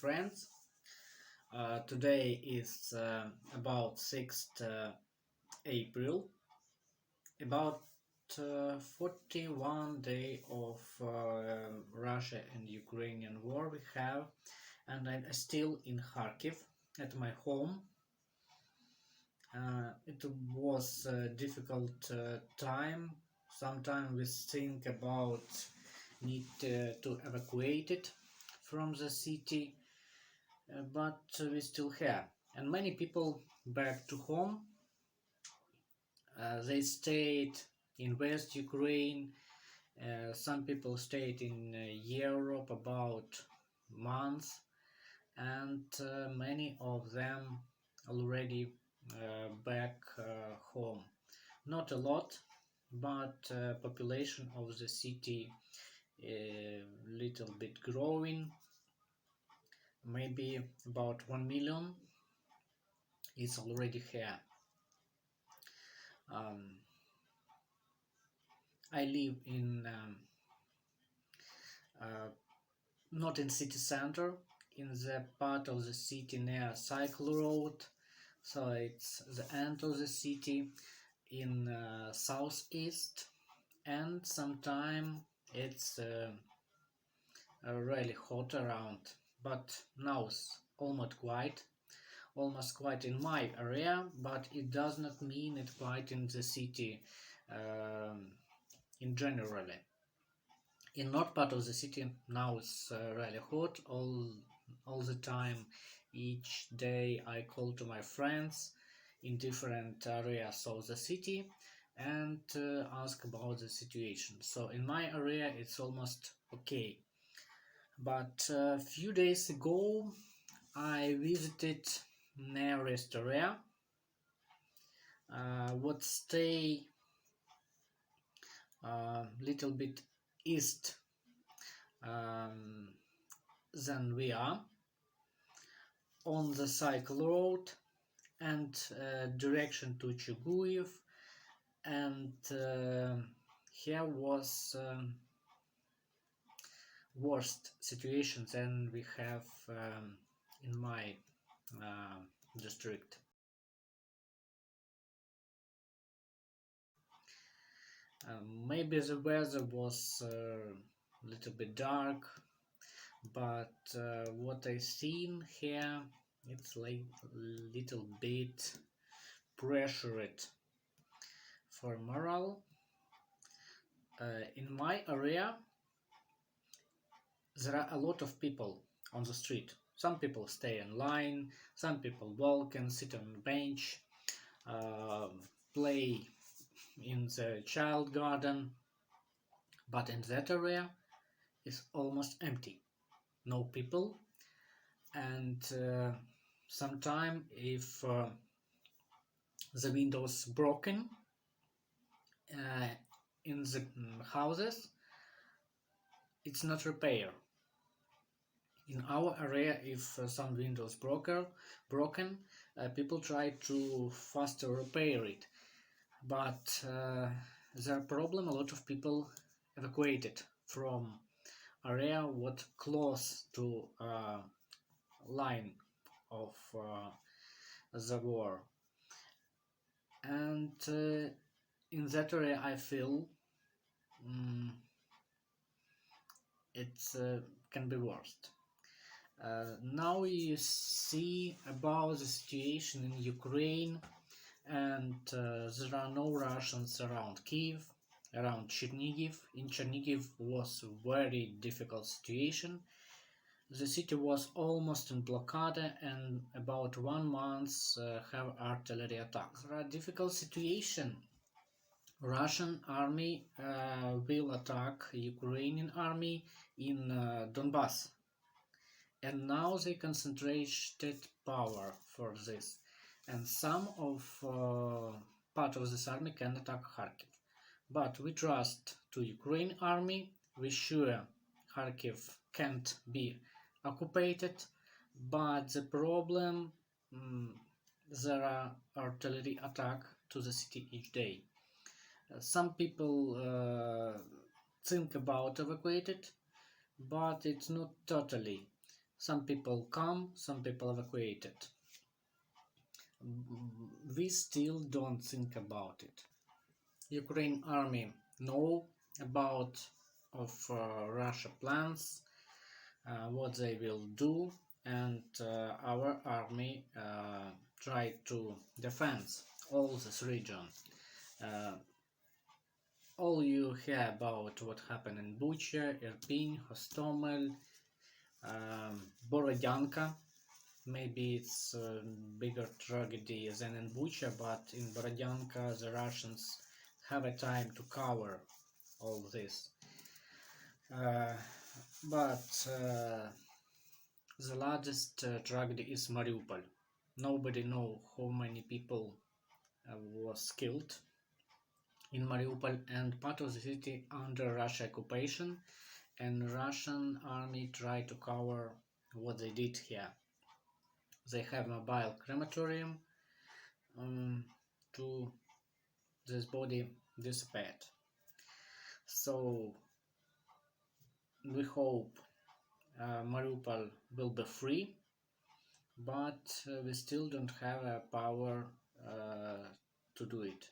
friends. Today is about 6th April, about 41 day of Russia and Ukrainian war we have, and I'm still in Kharkiv at my home. It was a difficult time. Sometimes we think about need to evacuate it from the city, but we still have. And many people back to home. They stayed in West Ukraine. Some people stayed in Europe about months, and many of them already back home. Not a lot, but population of the city a little bit growing. Maybe about 1 million is already here. Um, I live in not in city center, in the part of the city near cycle road, so it's the end of the city in southeast, and sometime it's really hot around, but now it's almost quiet in my area, but it does not mean it quiet in the city in generally. In north part of the city now it's really hot all the time. Each day I call to my friends in different areas of the city and ask about the situation. So in my area it's almost okay, but a few days ago I visited nearest area what stay little bit east um, than we are on the cycle road and direction to Chuguyev, and here was worst situation than we have in my district. Maybe the weather was a little bit dark, but what I seen here, it's like little bit pressured for morale. In my area, there are a lot of people on the street. Some people stay in line, some people walk and sit on a bench, uh, play in the child garden, but in that area is almost empty. No people, and sometime if the windows broken uh, in the houses, it's not repair. In our area, if some windows broken, people try to faster repair it, but there problem, a lot of people evacuated from area what close to line of the war, and in that area I feel it can be worse. Now you see about the situation in Ukraine, and there are no Russians around Kiev, around Chernihiv. In Chernihiv was a very difficult situation. The city was almost in blockade, and about 1 month have artillery attacks. There are difficult situation. Russian army will attack Ukrainian army in Donbass, and now they concentrated power for this, and some of part of this army can attack Kharkiv, but we trust to Ukraine army. We sure Kharkiv can't be occupied, but the problem, there are artillery attack to the city each day. Some people think about evacuated, but it's not totally. Some people come, some people evacuated. We still don't think about it. Ukraine army know about of Russia plans, what they will do, and our army try to defend all this region. Uh, all you hear about what happened in Bucha, Irpin, Hostomel, Borodyanka. Maybe it's a bigger tragedy than in Bucha, but in Borodyanka the Russians have a time to cover all this. Uh, but the largest tragedy is Mariupol. Nobody know how many people was killed in Mariupol, and part of the city under Russia occupation, and Russian army try to cover what they did here. They have mobile crematorium to this body dissipate. So we hope Mariupol will be free, but we still don't have a power to do it.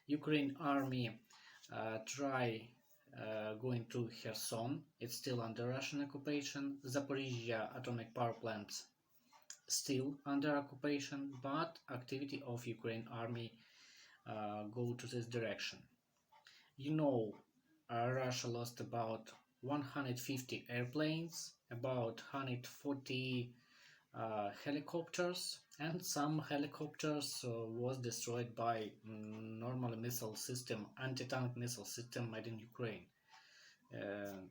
Ukraine army try going to Kherson. It's still under Russian occupation. Zaporizhia atomic power plant still under occupation, but activity of Ukraine army go to this direction. You know, Russia lost about 150 airplanes, about 140 helicopters, and some helicopters was destroyed by normal missile system, anti-tank missile system made in Ukraine.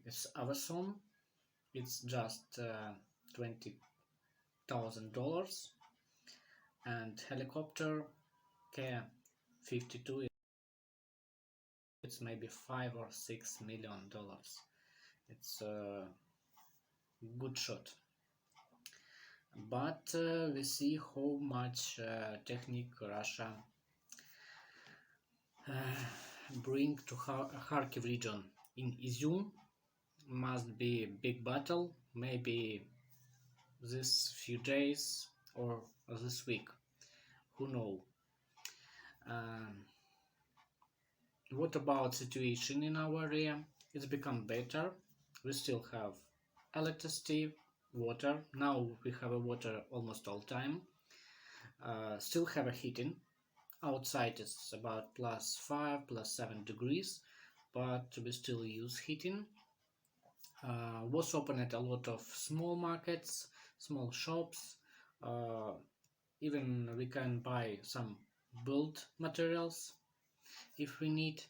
It's Avazon. It's just $20,000, and helicopter K-52. It's maybe $5 or $6 million. It's a good shot. But we see how much technique Russia bring to Kharkiv region. In Izium must be a big battle, maybe this few days or this week, who know. What about situation in our area? It's become better. We still have electricity, water. Now we have a water almost all time. Still have a heating. Outside it's about +5, +7 degrees, but we still use heating. Was opened a lot of small markets, small shops. Even we can buy some build materials if we need.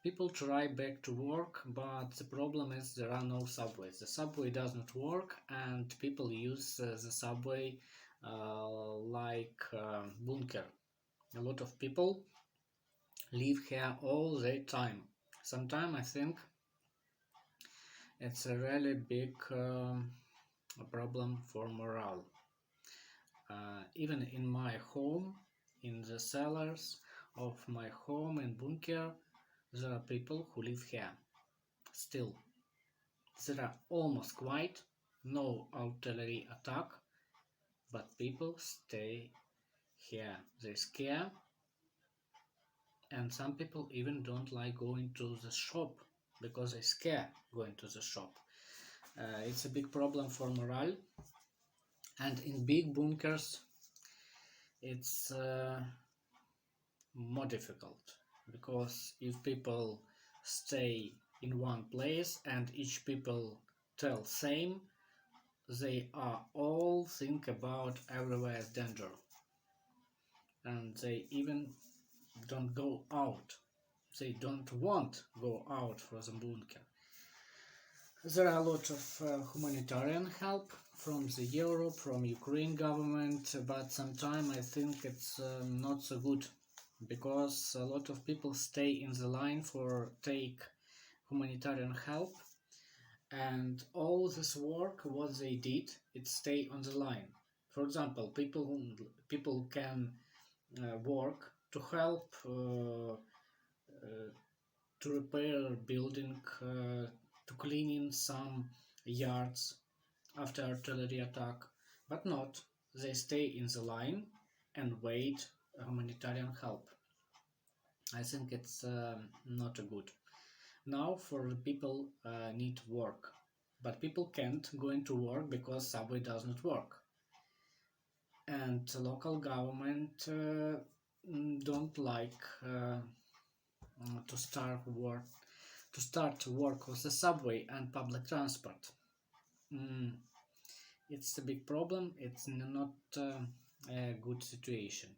People try back to work, but the problem is there are no subways. The subway does not work, and people use the subway like bunker. A lot of people live here all the time. Sometimes I think it's a really big problem for morale. Even in my home, in the cellars of my home in bunker, there are people who live here. Still, there are almost quiet, no artillery attack, but people stay here. They scare, and some people even don't like going to the shop because they scare going to the shop. It's a big problem for morale, and in big bunkers it's more difficult, because if people stay in one place and each people tell same, they are all think about everywhere is danger, and they even don't go out. They don't want go out from the bunker. There are a lot of humanitarian help from the Europe, from Ukraine government, but sometimes I think it's not so good, because a lot of people stay in the line for take humanitarian help, and all this work what they did, it stay on the line. For example, people can work to help to repair building, to cleaning some yards, after artillery attack, but not. They stay in the line and wait humanitarian help. I think it's not a good. Now for the people need work, but people can't go into work because subway does not work, and the local government don't like to start work with the subway and public transport. Mm, it's a big problem. It's not a good situation.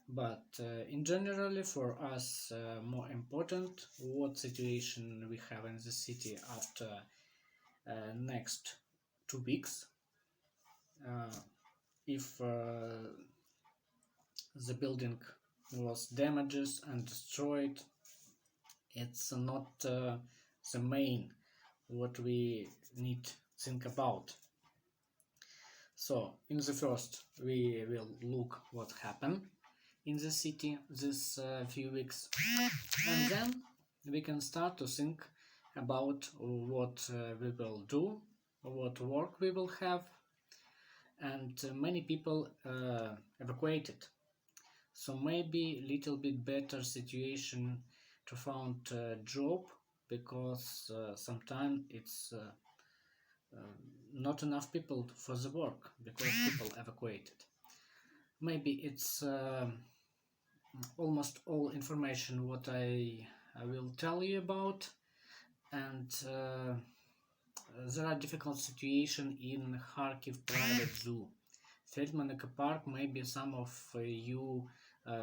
But in generally, for us, more important what situation we have in the city after next 2 weeks. Uh, if the building was damaged and destroyed, it's not the main what we need think about. So in the first we will look what happened in the city this few weeks, and then we can start to think about what we will do, what work we will have, and many people evacuated. So maybe little bit better situation to find a job, because sometimes it's not enough people for the work because people evacuated. Maybe it's almost all information what I will tell you about, and there are difficult situation in Kharkiv private zoo. Feldmanica Park, maybe some of you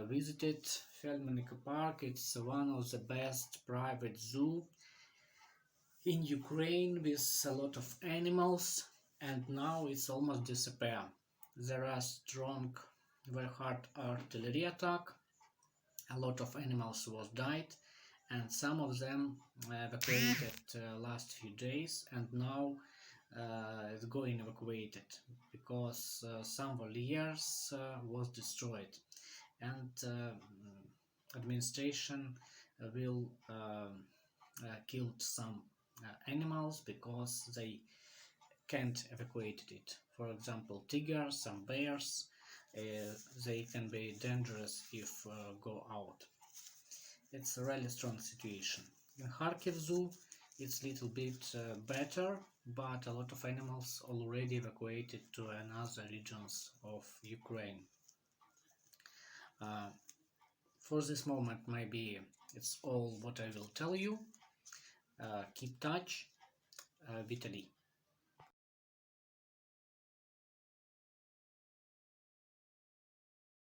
visited Feldmanica Park. It's one of the best private zoo in Ukraine with a lot of animals, and now it's almost disappear. There are strong, very hard artillery attack. A lot of animals was died, and some of them evacuated last few days, and now is going evacuated because some voliers was destroyed, and administration will kill some animals because they can't evacuate it. For example, tigers, some bears, uh, they can be dangerous if go out. It's a really strong situation. In Kharkiv Zoo, it's a little bit better, but a lot of animals already evacuated to another regions of Ukraine. Uh, for this moment, maybe it's all what I will tell you. Keep touch, Vitaly.